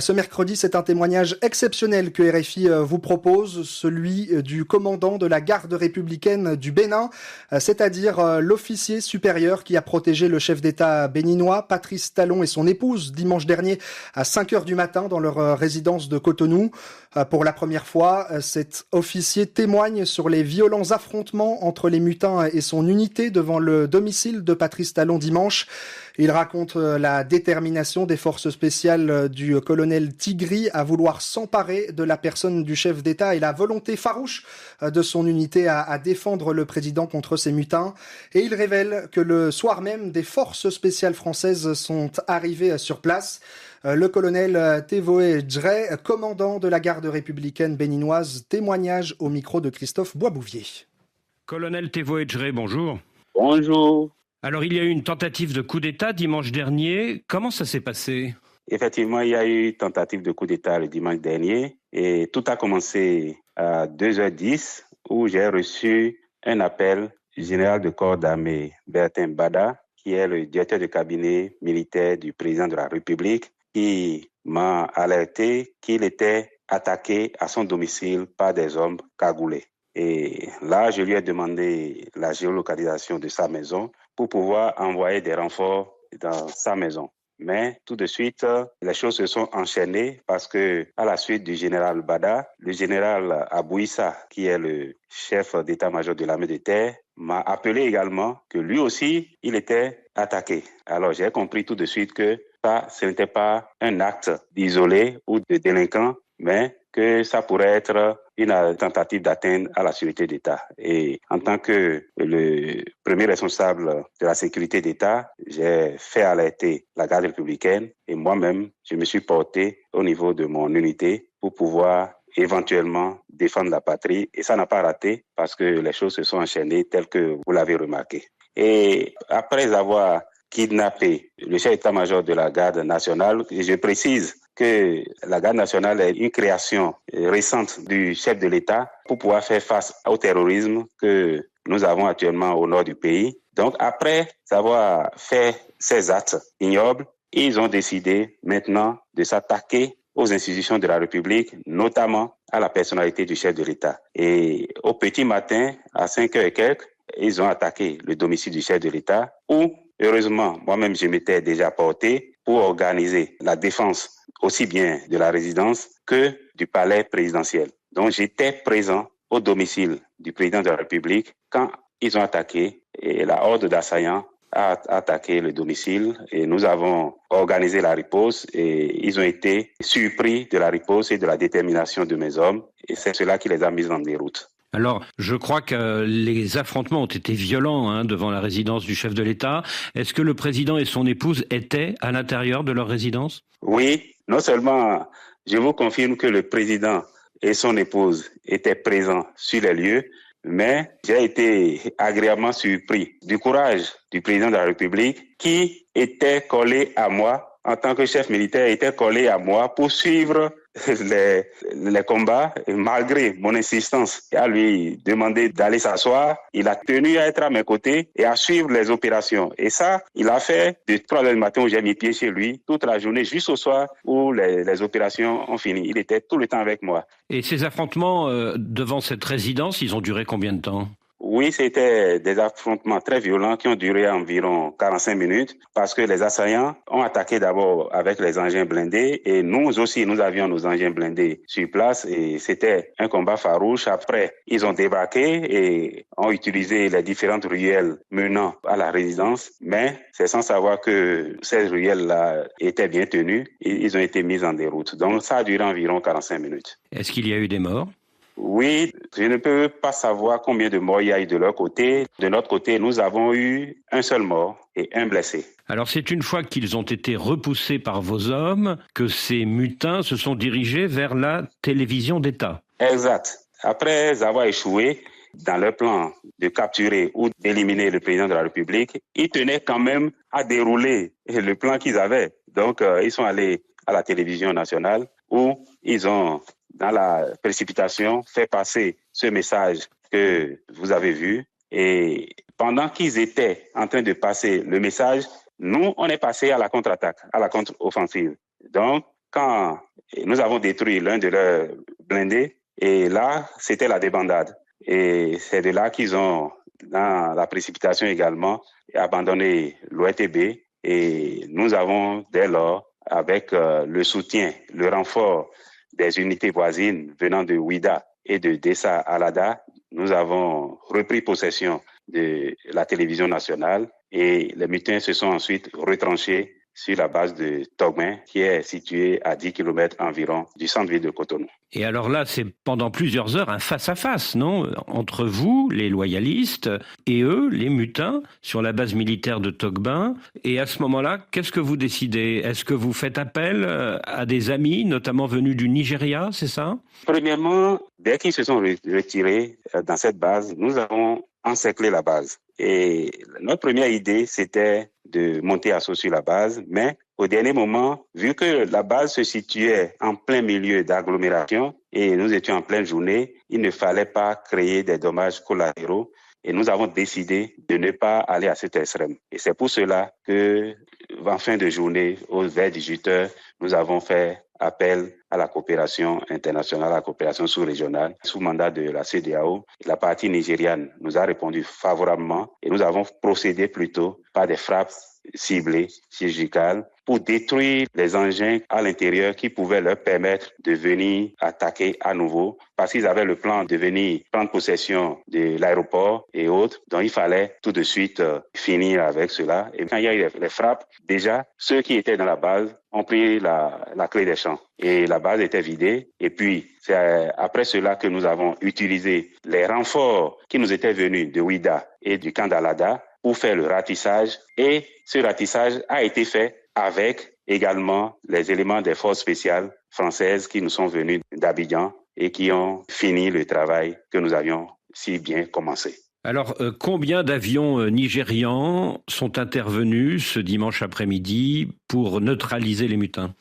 Ce mercredi, c'est un témoignage exceptionnel que RFI vous propose, celui du commandant de la garde républicaine du Bénin, c'est-à-dire l'officier supérieur qui a protégé le chef d'État béninois, Patrice Talon, et son épouse dimanche dernier à 5 heures du matin dans leur résidence de Cotonou. Pour la première fois, cet officier témoigne sur les violents affrontements entre les mutins et son unité devant le domicile de Patrice Talon dimanche. Il raconte la détermination des forces spéciales du colonel Tigri à vouloir s'emparer de la personne du chef d'État et la volonté farouche de son unité à défendre le président contre ces mutins. Et il révèle que le soir même, des forces spéciales françaises sont arrivées sur place. Le colonel Tevoe Djre, commandant de la garde républicaine béninoise, témoignage au micro de Christophe Boisbouvier. Colonel Tevoe Djre, bonjour. Bonjour. Alors, il y a eu une tentative de coup d'État dimanche dernier. Comment ça s'est passé ? Effectivement, il y a eu tentative de coup d'État le dimanche dernier et tout a commencé à 2h10 où j'ai reçu un appel du général de corps d'armée Bertin Bada, qui est le directeur de cabinet militaire du président de la République, qui m'a alerté qu'il était attaqué à son domicile par des hommes cagoulés. Et là, je lui ai demandé la géolocalisation de sa maison pour pouvoir envoyer des renforts dans sa maison. Mais tout de suite, les choses se sont enchaînées parce que, à la suite du général Bada, le général Abouissa, qui est le chef d'état-major de l'armée de terre, m'a appelé également que lui aussi, il était attaqué. Alors, j'ai compris tout de suite que ça, ce n'était pas un acte isolé ou de délinquant, mais que ça pourrait être une tentative d'atteinte à la sécurité d'État. Et en tant que le premier responsable de la sécurité d'État, j'ai fait alerter la garde républicaine et moi-même, je me suis porté au niveau de mon unité pour pouvoir éventuellement défendre la patrie. Et ça n'a pas raté parce que les choses se sont enchaînées telles que vous l'avez remarqué. Et après avoir kidnappé le chef d'état-major de la garde nationale, je précise que la garde nationale est une création récente du chef de l'État pour pouvoir faire face au terrorisme que nous avons actuellement au nord du pays. Donc, après avoir fait ces actes ignobles, ils ont décidé maintenant de s'attaquer aux institutions de la République, notamment à la personnalité du chef de l'État. Et au petit matin, à 5 heures et quelques, ils ont attaqué le domicile du chef de l'État où, heureusement, moi-même, je m'étais déjà porté pour organiser la défense aussi bien de la résidence que du palais présidentiel. Donc, j'étais présent au domicile du président de la République quand ils ont attaqué et la horde d'assaillants a attaqué le domicile et nous avons organisé la riposte et ils ont été surpris de la riposte et de la détermination de mes hommes et c'est cela qui les a mis en déroute. Alors, je crois que les affrontements ont été violents devant la résidence du chef de l'État. Est-ce que le président et son épouse étaient à l'intérieur de leur résidence ? Oui, non seulement je vous confirme que le président et son épouse étaient présents sur les lieux, mais j'ai été agréablement surpris du courage du président de la République qui était collé à moi en tant que chef militaire, était collé à moi pour suivre les combats, et malgré mon insistance à lui demander d'aller s'asseoir, il a tenu à être à mes côtés et à suivre les opérations. Et ça, il a fait de 3 heures du matin où j'ai mis pied chez lui, toute la journée jusqu'au soir où les opérations ont fini. Il était tout le temps avec moi. Et ces affrontements devant cette résidence, ils ont duré combien de temps ? Oui, c'était des affrontements très violents qui ont duré environ 45 minutes parce que les assaillants ont attaqué d'abord avec les engins blindés et nous aussi, nous avions nos engins blindés sur place et c'était un combat farouche. Après, ils ont débarqué et ont utilisé les différentes ruelles menant à la résidence, mais c'est sans savoir que ces ruelles-là étaient bien tenues et ils ont été mis en déroute. Donc, ça a duré environ 45 minutes. Est-ce qu'il y a eu des morts ? Oui, je ne peux pas savoir combien de morts il y a eu de leur côté. De notre côté, nous avons eu un seul mort et un blessé. Alors c'est une fois qu'ils ont été repoussés par vos hommes que ces mutins se sont dirigés vers la télévision d'État. Exact. Après avoir échoué dans leur plan de capturer ou d'éliminer le président de la République, ils tenaient quand même à dérouler le plan qu'ils avaient. Donc, ils sont allés à la télévision nationale où ils ont, dans la précipitation, fait passer ce message que vous avez vu. Et pendant qu'ils étaient en train de passer le message, nous, on est passé à la contre-attaque, à la contre-offensive. Donc, quand nous avons détruit l'un de leurs blindés, et là, c'était la débandade. Et c'est de là qu'ils ont, dans la précipitation également, abandonné l'OETB. Et nous avons, dès lors, avec le soutien, le renfort des unités voisines venant de Ouida et de Dessa Alada, nous avons repris possession de la télévision nationale et les mutins se sont ensuite retranchés sur la base de Togben, qui est située à 10 km environ du centre-ville de Cotonou. Et alors là, c'est pendant plusieurs heures un face-à-face, non? Entre vous, les loyalistes, et eux, les mutins, sur la base militaire de Togben. Et à ce moment-là, qu'est-ce que vous décidez? Est-ce que vous faites appel à des amis, notamment venus du Nigeria, c'est ça? Premièrement, dès qu'ils se sont retirés dans cette base, nous avons encerclé la base. Et notre première idée, c'était de monter assaut sur la base, mais au dernier moment, vu que la base se situait en plein milieu d'agglomération et nous étions en pleine journée, il ne fallait pas créer des dommages collatéraux et nous avons décidé de ne pas aller à cet extrême. Et c'est pour cela que, en fin de journée, vers 18 heures, nous avons fait appel à la coopération internationale, à la coopération sous-régionale, sous mandat de la CEDEAO. La partie nigériane nous a répondu favorablement et nous avons procédé plutôt par des frappes ciblées, chirurgicales, pour détruire les engins à l'intérieur qui pouvaient leur permettre de venir attaquer à nouveau, parce qu'ils avaient le plan de venir prendre possession de l'aéroport et autres. Donc il fallait tout de suite finir avec cela. Et quand il y a eu les frappes, déjà, ceux qui étaient dans la base ont pris la clé des champs. Et la base était vidée. Et puis, c'est après cela que nous avons utilisé les renforts qui nous étaient venus de Ouida et du camp d'Alada pour faire le ratissage. Et ce ratissage a été fait avec également les éléments des forces spéciales françaises qui nous sont venus d'Abidjan et qui ont fini le travail que nous avions si bien commencé. Alors, combien d'avions nigérians sont intervenus ce dimanche après-midi pour neutraliser les mutins?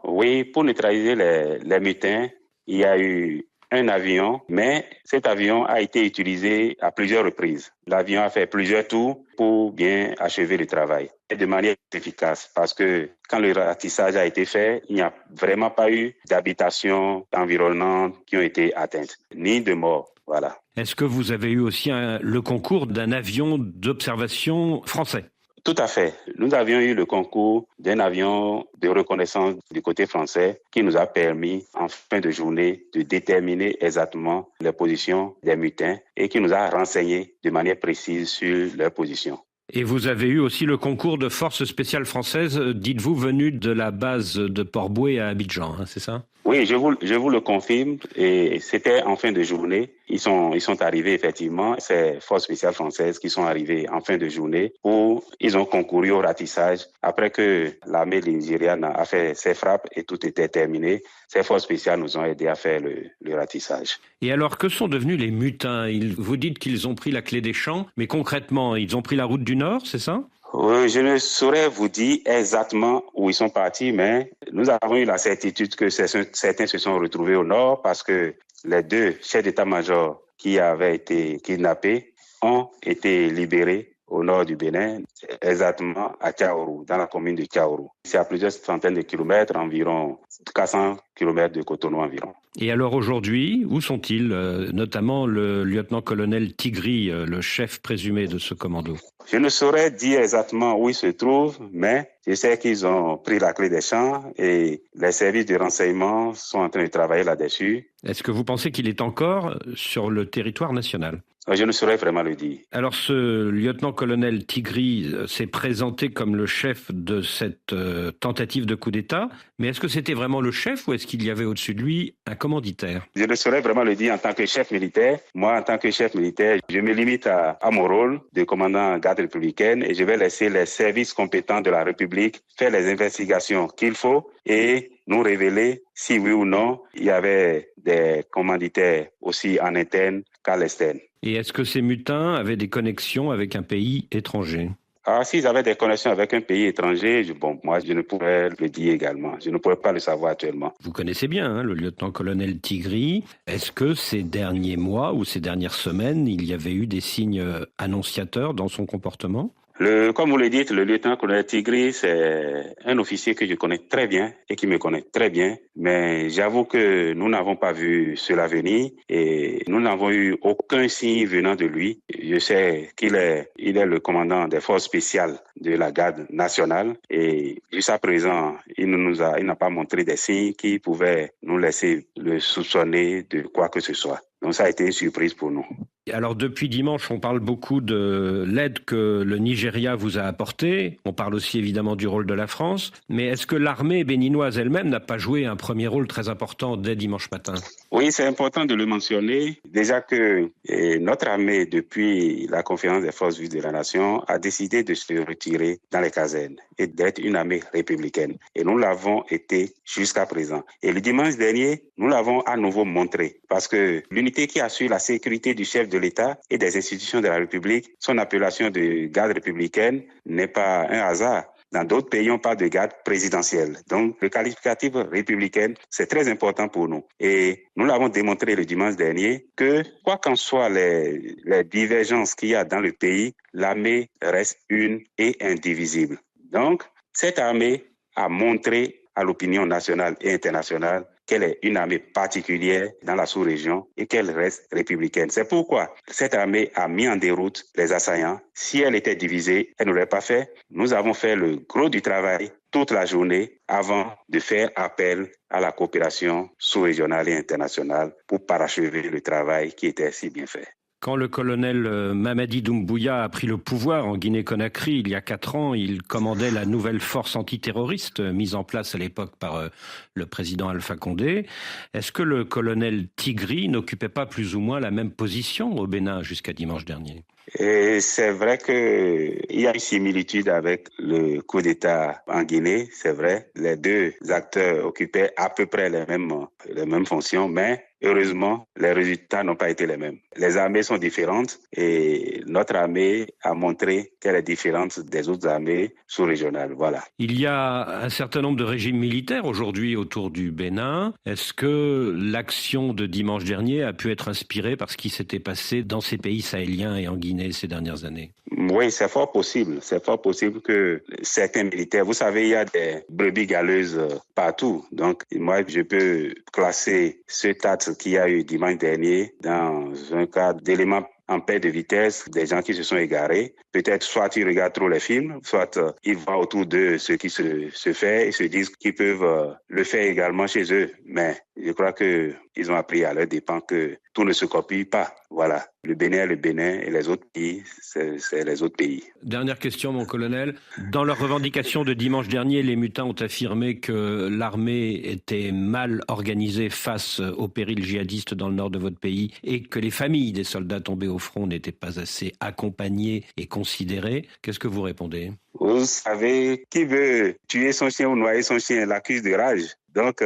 Oui, pour neutraliser les mutins, il y a eu un avion, mais cet avion a été utilisé à plusieurs reprises. L'avion a fait plusieurs tours pour bien achever le travail et de manière efficace parce que quand le ratissage a été fait, il n'y a vraiment pas eu d'habitations environnantes qui ont été atteintes, ni de morts. Voilà. Est-ce que vous avez eu aussi le concours d'un avion d'observation français? Tout à fait. Nous avions eu le concours d'un avion de reconnaissance du côté français qui nous a permis, en fin de journée, de déterminer exactement les positions des mutins et qui nous a renseigné de manière précise sur leurs positions. Et vous avez eu aussi le concours de forces spéciales françaises, dites-vous, venues de la base de Port-Bouët à Abidjan, hein, c'est ça? Oui, je vous le confirme. Et c'était en fin de journée. Ils sont arrivés effectivement, ces forces spéciales françaises qui sont arrivées en fin de journée où ils ont concouru au ratissage. Après que l'armée nigériane a fait ses frappes et tout était terminé, ces forces spéciales nous ont aidés à faire le ratissage. Et alors, que sont devenus les mutins? Vous dites qu'ils ont pris la clé des champs, mais concrètement, ils ont pris la route du Nord, c'est ça? Je ne saurais vous dire exactement où ils sont partis, mais nous avons eu la certitude que certains se sont retrouvés au nord parce que les deux chefs d'état-major qui avaient été kidnappés ont été libérés au nord du Bénin, exactement à Tchaourou, dans la commune de Tchaourou. C'est à plusieurs centaines de kilomètres, environ 400 kilomètres de Cotonou environ. Et alors aujourd'hui, où sont-ils, notamment le lieutenant-colonel Tigri, le chef présumé de ce commando? Je ne saurais dire exactement où ils se trouvent, mais je sais qu'ils ont pris la clé des champs et les services de renseignement sont en train de travailler là-dessus. Est-ce que vous pensez qu'il est encore sur le territoire national? Je ne saurais vraiment le dire. Alors ce lieutenant-colonel Tigri s'est présenté comme le chef de cette tentative de coup d'État, mais est-ce que c'était vraiment le chef ou est-ce qu'il y avait au-dessus de lui un commanditaire? Je ne saurais vraiment le dire en tant que chef militaire. Moi, en tant que chef militaire, je me limite à mon rôle de commandant garde républicaine et je vais laisser les services compétents de la République faire les investigations qu'il faut et nous révéler si oui ou non il y avait des commanditaires aussi en interne qu'à l'externe. Et est-ce que ces mutins avaient des connexions avec un pays étranger? S'ils avaient des connexions avec un pays étranger, moi, je ne pourrais le dire également. Je ne pourrais pas le savoir actuellement. Vous connaissez bien le lieutenant-colonel Tigri. Est-ce que ces derniers mois ou ces dernières semaines, il y avait eu des signes annonciateurs dans son comportement? Comme vous le dites, le lieutenant-colonel Tigri, c'est un officier que je connais très bien et qui me connaît très bien. Mais j'avoue que nous n'avons pas vu cela venir et nous n'avons eu aucun signe venant de lui. Je sais il est le commandant des forces spéciales de la garde nationale et jusqu'à présent, il n'a pas montré des signes qui pouvaient nous laisser le soupçonner de quoi que ce soit. Donc ça a été une surprise pour nous. Alors depuis dimanche, on parle beaucoup de l'aide que le Nigeria vous a apportée. On parle aussi évidemment du rôle de la France. Mais est-ce que l'armée béninoise elle-même n'a pas joué un premier rôle très important dès dimanche matin ? Oui, c'est important de le mentionner. Déjà que notre armée, depuis la conférence des forces vives de la nation, a décidé de se retirer dans les casernes et d'être une armée républicaine. Et nous l'avons été jusqu'à présent. Et le dimanche dernier, nous l'avons à nouveau montré. Parce que l'unité qui assure la sécurité du chef de l'État et des institutions de la République, son appellation de garde républicaine n'est pas un hasard. Dans d'autres pays, on parle de garde présidentielle. Donc, le qualificatif républicaine, c'est très important pour nous. Et nous l'avons démontré le dimanche dernier que, quoi qu'en soient les divergences qu'il y a dans le pays, l'armée reste une et indivisible. Donc, cette armée a montré à l'opinion nationale et internationale qu'elle est une armée particulière dans la sous-région et qu'elle reste républicaine. C'est pourquoi cette armée a mis en déroute les assaillants. Si elle était divisée, elle n'aurait pas fait. Nous avons fait le gros du travail toute la journée avant de faire appel à la coopération sous-régionale et internationale pour parachever le travail qui était si bien fait. Quand le colonel Mamadi Doumbouya a pris le pouvoir en Guinée-Conakry il y a 4 ans, il commandait la nouvelle force antiterroriste mise en place à l'époque par le président Alpha Condé. Est-ce que le colonel Tigri n'occupait pas plus ou moins la même position au Bénin jusqu'à dimanche dernier ? Et c'est vrai qu'il y a une similitude avec le coup d'État en Guinée, c'est vrai. Les deux acteurs occupaient à peu près les mêmes fonctions, mais heureusement, les résultats n'ont pas été les mêmes. Les armées sont différentes et notre armée a montré qu'elle est différente des autres armées sous-régionales. Voilà. Il y a un certain nombre de régimes militaires aujourd'hui autour du Bénin. Est-ce que l'action de dimanche dernier a pu être inspirée par ce qui s'était passé dans ces pays sahéliens et en Guinée ces dernières années ? Oui, c'est fort possible. C'est fort possible que certains militaires, vous savez, il y a des brebis galeuses partout. Donc, moi, je peux classer cet acte qu'il y a eu dimanche dernier dans un cas d'éléments en perte de vitesse, des gens qui se sont égarés. Peut-être soit ils regardent trop les films, soit ils voient autour d'eux ce qui se fait et se disent qu'ils peuvent le faire également chez eux. Mais je crois qu'ils ont appris à leur dépens que tout ne se copie pas. Voilà. Le Bénin est le Bénin et les autres pays, c'est les autres pays. Dernière question, mon colonel. Dans leur revendication de dimanche dernier, les mutins ont affirmé que l'armée était mal organisée face aux périls djihadistes dans le nord de votre pays et que les familles des soldats tombés au front n'étaient pas assez accompagnées et considérées. Qu'est-ce que vous répondez ? Vous savez, qui veut tuer son chien ou noyer son chien l'accuse de rage. Donc,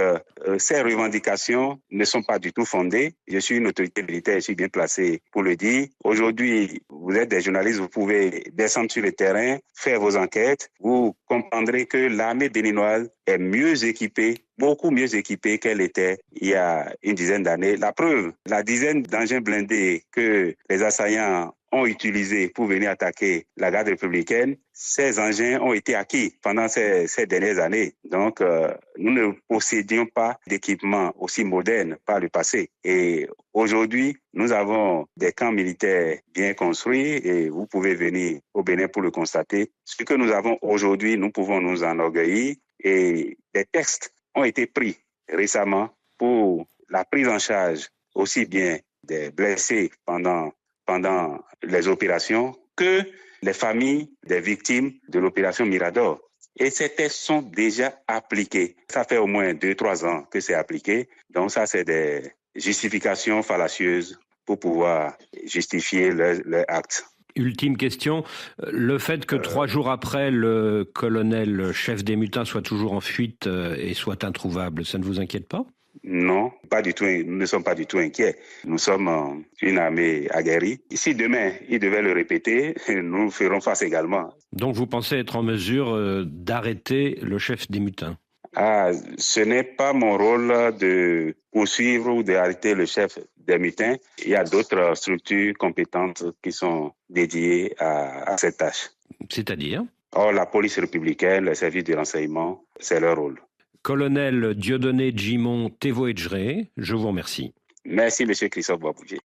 ces revendications ne sont pas du tout fondées. Je suis une autorité militaire, je suis bien placé pour le dire. Aujourd'hui, vous êtes des journalistes, vous pouvez descendre sur le terrain, faire vos enquêtes. Vous comprendrez que l'armée béninoise est mieux équipée, beaucoup mieux équipée qu'elle était il y a une dizaine d'années. La preuve, la dizaine d'engins blindés que les assaillants ont utilisé pour venir attaquer la garde républicaine, ces engins ont été acquis pendant ces dernières années. Donc, nous ne possédions pas d'équipement aussi moderne par le passé. Et aujourd'hui, nous avons des camps militaires bien construits et vous pouvez venir au Bénin pour le constater. Ce que nous avons aujourd'hui, nous pouvons nous enorgueillir et des textes ont été pris récemment pour la prise en charge aussi bien des blessés pendant les opérations que les familles des victimes de l'opération Mirador. Et ces tests sont déjà appliqués. Ça fait au moins 2-3 ans que c'est appliqué. Donc ça, c'est des justifications fallacieuses pour pouvoir justifier leur acte. Ultime question, le fait que 3 jours après, le colonel chef des mutins soit toujours en fuite et soit introuvable, ça ne vous inquiète pas ? Non, pas du tout. Nous ne sommes pas du tout inquiets. Nous sommes une armée aguerrie. Si demain, il devait le répéter, nous ferons face également. Donc vous pensez être en mesure d'arrêter le chef des mutins ? Ce n'est pas mon rôle de poursuivre ou d'arrêter le chef des mutins. Il y a d'autres structures compétentes qui sont dédiées à cette tâche. C'est-à-dire ? Or, la police républicaine, les services de renseignement, c'est leur rôle. Colonel Dieudonné Djimon Tevoedjré, je vous remercie. Merci, M. Christophe Boisbouvier.